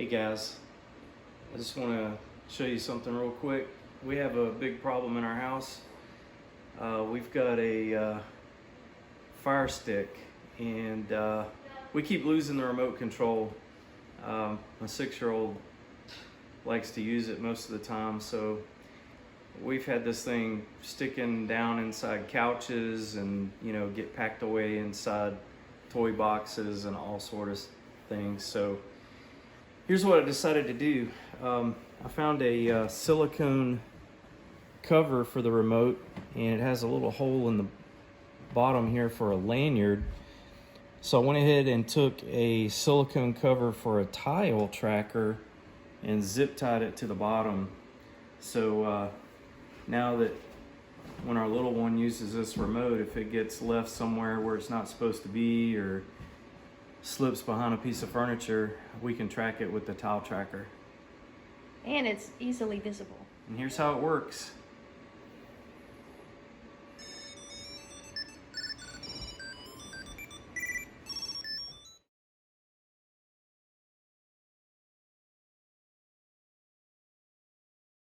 Hey guys, I just want to show you something real quick. We have a big problem in our house. We've got a Fire Stick, and we keep losing the remote control. My 6-year-old likes to use it most of the time, so we've had this thing sticking down inside couches and get packed away inside toy boxes and all sorts of things. So here's what I decided to do. I found a silicone cover for the remote, and it has a little hole in the bottom here for a lanyard. So I went ahead and took a silicone cover for a tile tracker and zip tied it to the bottom. So now that when our little one uses this remote, if it gets left somewhere where it's not supposed to be or slips behind a piece of furniture, we can track it with the tile tracker. And it's easily visible. And here's how it works.